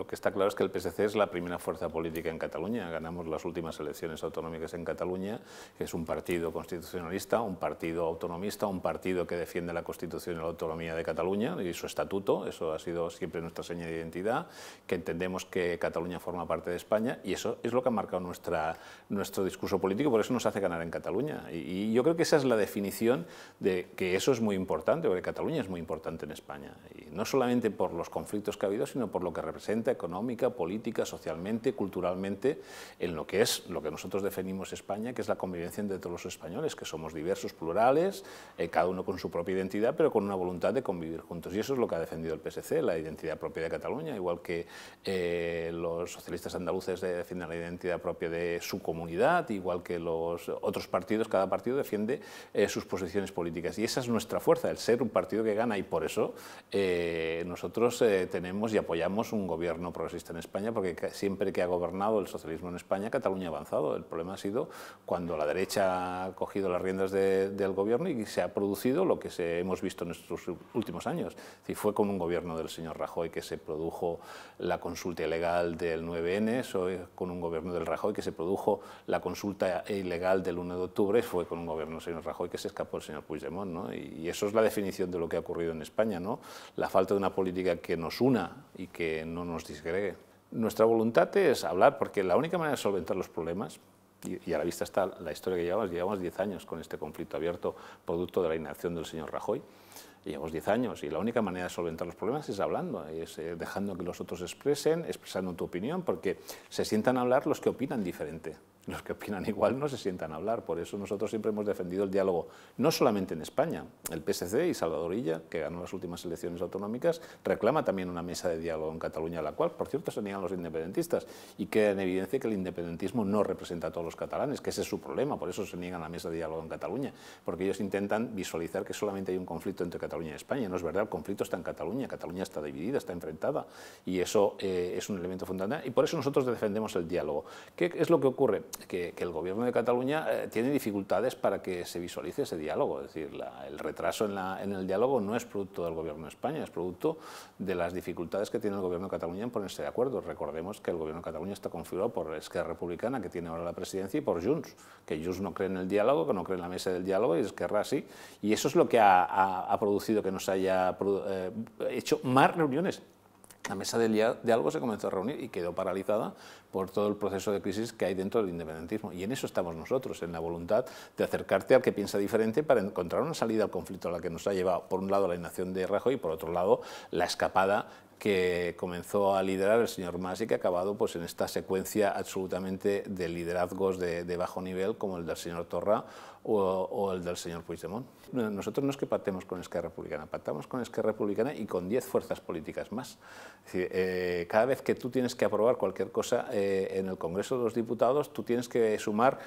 que está claro es que el PSC es la primera fuerza política en Cataluña. Ganamos las últimas elecciones autonómicas en Cataluña, que es un partido constitucionalista, un partido autonomista, un partido que defiende la Constitución y la autonomía de Cataluña y su estatuto. Eso ha sido siempre nuestra seña de identidad, que entendemos que Cataluña forma parte de España, y eso es lo que ha marcado nuestro discurso político, por eso nos hace ganar en Cataluña. Y yo creo que esa es la definición de que eso es muy importante, porque Cataluña es muy importante en España, y no solamente por los conflictos que ha habido, sino por lo que representa económica, política, socialmente, culturalmente, en lo que es lo que nosotros definimos España, que es la convivencia entre todos los españoles, que somos diversos, plurales, cada uno con su propia identidad, pero con una voluntad de convivir juntos. Y eso es lo que ha defendido el PSC, la identidad propia de Cataluña, igual que los socialistas andaluces defienden la identidad propia de su comunidad, igual que los otros partidos, cada partido defiende sus posiciones políticas. Y esa es nuestra fuerza, el ser un partido que gana, y por eso nosotros tenemos y apoyamos un gobierno progresista en España, porque siempre que ha gobernado el socialismo en España, Cataluña ha avanzado. El problema ha sido cuando la derecha ha cogido las riendas del gobierno y se ha producido lo que hemos visto en estos últimos años. Fue con un gobierno del señor Rajoy que se produjo la consulta ilegal del 9N, fue con un gobierno del Rajoy que se produjo la consulta ilegal del 1 de octubre, fue con un gobierno del señor Rajoy que se escapó el señor Puigdemont, ¿no? Y eso es la definición de lo que ha ocurrido en España, ¿no? La falta de una política que nos una y que no nos disgregue. Nuestra voluntad es hablar, porque la única manera de solventar los problemas, y a la vista está la historia que llevamos 10 años con este conflicto abierto producto de la inacción del señor Rajoy. Llevamos 10 años y la única manera de solventar los problemas es hablando, es dejando que los otros expresando tu opinión, porque se sientan a hablar los que opinan diferente. Los que opinan igual no se sientan a hablar. Por eso nosotros siempre hemos defendido el diálogo, no solamente en España. El PSC y Salvador Illa, que ganó las últimas elecciones autonómicas, reclama también una mesa de diálogo en Cataluña, a la cual, por cierto, se niegan los independentistas, y queda en evidencia que el independentismo no representa a todos los catalanes, que ese es su problema. Por eso se niegan a la mesa de diálogo en Cataluña, porque ellos intentan visualizar que solamente hay un conflicto entre Cataluña y España. No es verdad, el conflicto está en Cataluña. Cataluña está dividida, está enfrentada, y eso es un elemento fundamental, y por eso nosotros defendemos el diálogo. ¿Qué es lo que ocurre? Que el gobierno de Cataluña tiene dificultades para que se visualice ese diálogo. Es decir, el retraso en el diálogo no es producto del gobierno de España, es producto de las dificultades que tiene el gobierno de Cataluña en ponerse de acuerdo. Recordemos que el gobierno de Cataluña está configurado por Esquerra Republicana, que tiene ahora la presidencia, y por Junts, que Junts no cree en el diálogo, que no cree en la mesa del diálogo, y Esquerra sí. Y eso es lo que ha producido que nos haya hecho más reuniones. La mesa del diálogo se comenzó a reunir y quedó paralizada por todo el proceso de crisis que hay dentro del independentismo. Y en eso estamos nosotros, en la voluntad de acercarte al que piensa diferente para encontrar una salida al conflicto a la que nos ha llevado, por un lado, la inacción de Rajoy y, por otro lado, la escapada que comenzó a liderar el señor Mas y que ha acabado pues, en esta secuencia absolutamente de liderazgos de bajo nivel, como el del señor Torra o el del señor Puigdemont. Nosotros no es que pactemos con Esquerra Republicana, pactamos con Esquerra Republicana y con 10 fuerzas políticas más. Es decir, cada vez que tú tienes que aprobar cualquier cosa en el Congreso de los Diputados, tú tienes que sumar...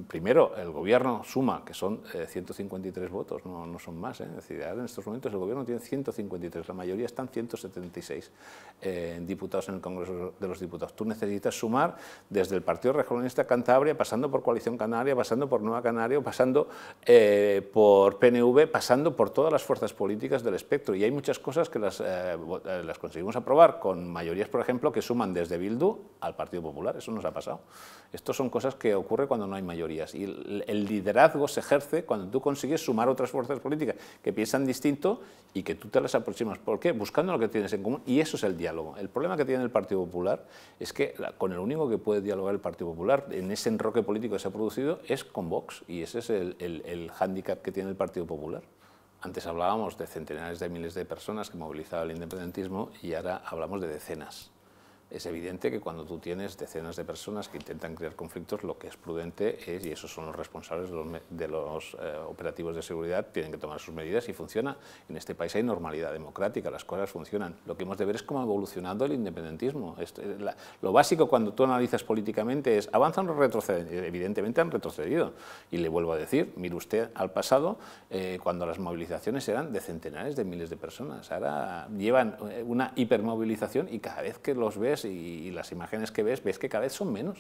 Primero, el gobierno suma, que son 153 votos, no son más. Es decir, ahora en estos momentos el gobierno tiene 153, la mayoría están 176 diputados en el Congreso de los Diputados. Tú necesitas sumar desde el Partido Regionalista Cantabria, pasando por Coalición Canaria, pasando por Nueva Canaria, pasando por PNV, pasando por todas las fuerzas políticas del espectro. Y hay muchas cosas que las conseguimos aprobar con mayorías, por ejemplo, que suman desde Bildu al Partido Popular. Eso nos ha pasado. Esto son cosas que ocurren cuando no hay mayorías, y el liderazgo se ejerce cuando tú consigues sumar otras fuerzas políticas que piensan distinto y que tú te las aproximas. ¿Por qué? Buscando lo que tienes en común, y eso es el diálogo. El problema que tiene el Partido Popular es que con el único que puede dialogar el Partido Popular en ese enroque político que se ha producido es con Vox, y ese es el hándicap que tiene el Partido Popular. Antes hablábamos de centenares de miles de personas que movilizaban el independentismo, y ahora hablamos de decenas. Es evidente que cuando tú tienes decenas de personas que intentan crear conflictos, lo que es prudente es, y esos son los responsables de los operativos de seguridad, tienen que tomar sus medidas, y funciona. En este país hay normalidad democrática, las cosas funcionan. Lo que hemos de ver es cómo ha evolucionado el independentismo. Lo básico cuando tú analizas políticamente es, ¿avanzan o retroceden? Evidentemente han retrocedido. Y le vuelvo a decir, mire usted al pasado, cuando las movilizaciones eran de centenares de miles de personas. Ahora llevan una hipermovilización, y cada vez que los ves ves y las imágenes que ves que cada vez son menos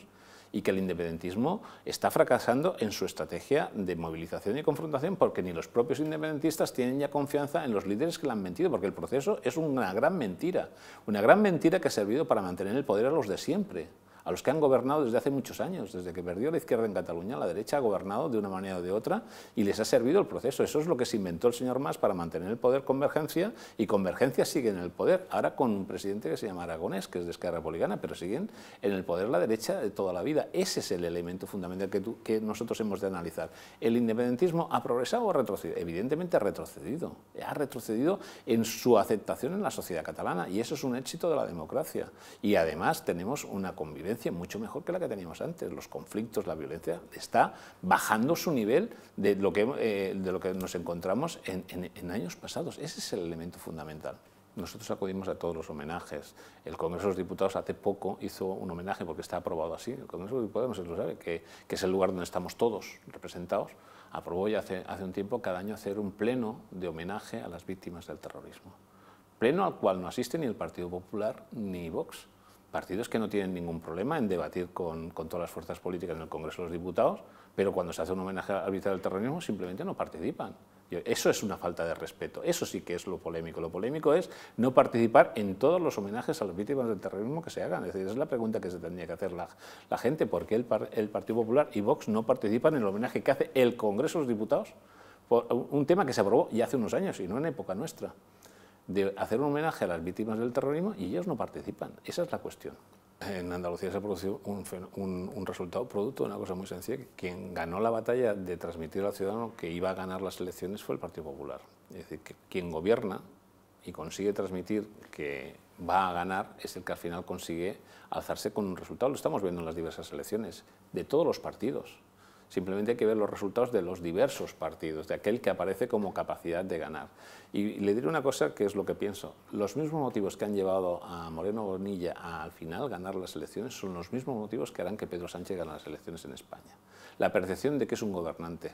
y que el independentismo está fracasando en su estrategia de movilización y confrontación, porque ni los propios independentistas tienen ya confianza en los líderes que le han mentido, porque el proceso es una gran mentira que ha servido para mantener el poder a los de siempre, a los que han gobernado desde hace muchos años. Desde que perdió la izquierda en Cataluña, la derecha ha gobernado de una manera o de otra y les ha servido el proceso. Eso es lo que se inventó el señor Mas para mantener el poder Convergencia, y Convergencia sigue en el poder, ahora con un presidente que se llama Aragonés, que es de Esquerra Republicana, pero siguen en el poder la derecha de toda la vida. Ese es el elemento fundamental que nosotros hemos de analizar. ¿El independentismo ha progresado o ha retrocedido? Evidentemente ha retrocedido en su aceptación en la sociedad catalana, y eso es un éxito de la democracia. Y además tenemos una convivencia mucho mejor que la que teníamos antes. Los conflictos, la violencia, está bajando su nivel de lo que nos encontramos en años pasados. Ese es el elemento fundamental. Nosotros acudimos a todos los homenajes. El Congreso de los Diputados hace poco hizo un homenaje, porque está aprobado así. El Congreso de los Diputados, no se lo sabe, que es el lugar donde estamos todos representados. Aprobó ya hace un tiempo cada año hacer un pleno de homenaje a las víctimas del terrorismo. Pleno al cual no asiste ni el Partido Popular ni Vox. Partidos que no tienen ningún problema en debatir con todas las fuerzas políticas en el Congreso de los Diputados, pero cuando se hace un homenaje a la víctima del terrorismo simplemente no participan. Eso es una falta de respeto, eso sí que es lo polémico. Lo polémico es no participar en todos los homenajes a las víctimas del terrorismo que se hagan. Es decir, esa es la pregunta que se tendría que hacer la gente: ¿por qué el Partido Popular y Vox no participan en el homenaje que hace el Congreso de los Diputados por un tema que se aprobó ya hace unos años y no en época nuestra, de hacer un homenaje a las víctimas del terrorismo, y ellos no participan? Esa es la cuestión. En Andalucía se ha producido un resultado producto de una cosa muy sencilla: que quien ganó la batalla de transmitir al ciudadano que iba a ganar las elecciones fue el Partido Popular. Es decir, que quien gobierna y consigue transmitir que va a ganar es el que al final consigue alzarse con un resultado. Lo estamos viendo en las diversas elecciones de todos los partidos. Simplemente hay que ver los resultados de los diversos partidos, de aquel que aparece como capacidad de ganar. Y le diré una cosa que es lo que pienso: los mismos motivos que han llevado a Moreno Bonilla a al final ganar las elecciones son los mismos motivos que harán que Pedro Sánchez gane las elecciones en España. La percepción de que es un gobernante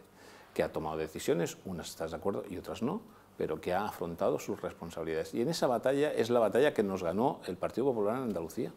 que ha tomado decisiones, unas estás de acuerdo y otras no, pero que ha afrontado sus responsabilidades. Y en esa batalla es la batalla que nos ganó el Partido Popular en Andalucía,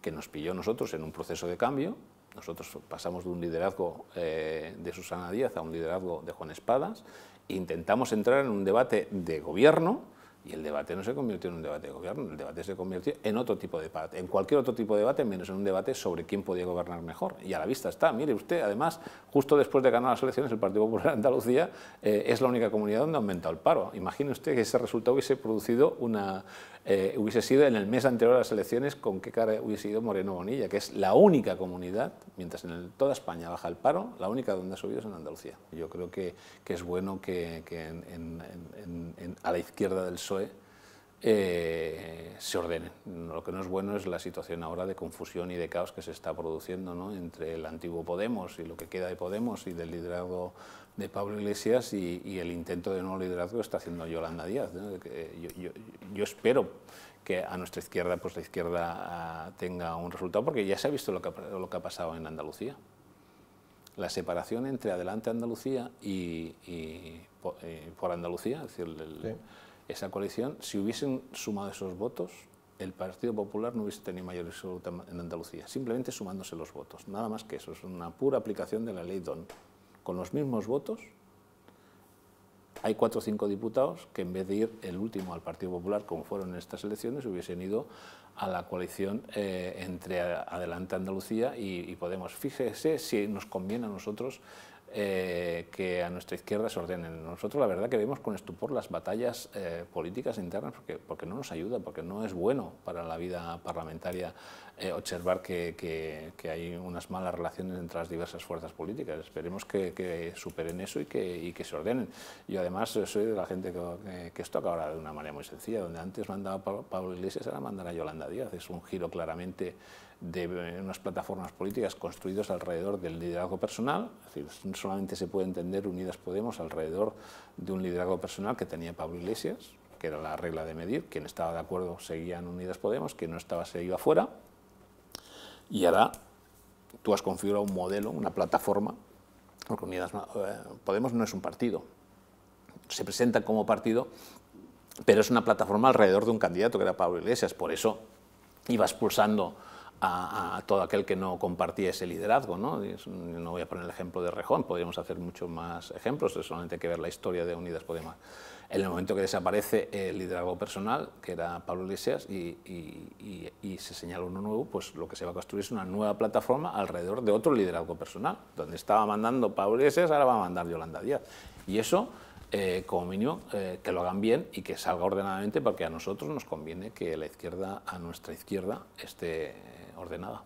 que nos pilló nosotros en un proceso de cambio. Nosotros pasamos de un liderazgo de Susana Díaz a un liderazgo de Juan Espadas, e intentamos entrar en un debate de gobierno, y el debate no se convirtió en un debate de gobierno, el debate se convirtió en otro tipo de debate, en cualquier otro tipo de debate, menos en un debate sobre quién podía gobernar mejor. Y a la vista está, mire usted, además, justo después de ganar las elecciones, el Partido Popular de Andalucía es la única comunidad donde ha aumentado el paro. Imagine usted que ese resultado hubiese producido hubiese sido en el mes anterior a las elecciones, con qué cara hubiese ido Moreno Bonilla, que es la única comunidad, mientras en toda España baja el paro, la única donde ha subido es en Andalucía. Yo creo que es bueno que a la izquierda del PSOE se ordenen. Lo que no es bueno es la situación ahora de confusión y de caos que se está produciendo, ¿no?, entre el antiguo Podemos y lo que queda de Podemos y del liderazgo de Pablo Iglesias y el intento de nuevo liderazgo que está haciendo Yolanda Díaz, ¿no? Yo espero que a nuestra izquierda, pues la izquierda tenga un resultado, porque ya se ha visto lo que ha pasado en Andalucía. La separación entre Adelante Andalucía y por Andalucía, es decir, esa coalición, si hubiesen sumado esos votos, el Partido Popular no hubiese tenido mayoría absoluta en Andalucía, simplemente sumándose los votos, nada más que eso, es una pura aplicación de la ley Don. Con los mismos votos, hay 4 o 5 diputados que, en vez de ir el último al Partido Popular, como fueron en estas elecciones, hubiesen ido a la coalición entre Adelante Andalucía y Podemos. Fíjese si nos conviene a nosotros que a nuestra izquierda se ordenen. Nosotros la verdad que vemos con estupor las batallas políticas internas, porque no nos ayuda, porque no es bueno para la vida parlamentaria observar que hay unas malas relaciones entre las diversas fuerzas políticas. Esperemos que superen eso y que se ordenen. Yo además soy de la gente que esto acabará de una manera muy sencilla: donde antes mandaba Pablo Iglesias, ahora mandará Yolanda Díaz. Es un giro claramente de unas plataformas políticas construidas alrededor del liderazgo personal. Es decir, solamente se puede entender Unidas Podemos alrededor de un liderazgo personal que tenía Pablo Iglesias, que era la regla de medir. Quien estaba de acuerdo seguía en Unidas Podemos, quien no estaba se iba fuera. Y ahora tú has configurado un modelo, una plataforma, porque Unidas Podemos no es un partido, se presenta como partido, pero es una plataforma alrededor de un candidato que era Pablo Iglesias. Por eso iba expulsando a todo aquel que no compartía ese liderazgo, ¿no? No voy a poner el ejemplo de Rejón, podríamos hacer muchos más ejemplos, solamente hay que ver la historia de Unidas Podemos. En el momento que desaparece el liderazgo personal, que era Pablo Iglesias, y se señala uno nuevo, pues lo que se va a construir es una nueva plataforma alrededor de otro liderazgo personal. Donde estaba mandando Pablo Iglesias, ahora va a mandar Yolanda Díaz. Y eso, como mínimo, que lo hagan bien y que salga ordenadamente, porque a nosotros nos conviene que la izquierda, a nuestra izquierda, esté ordenada.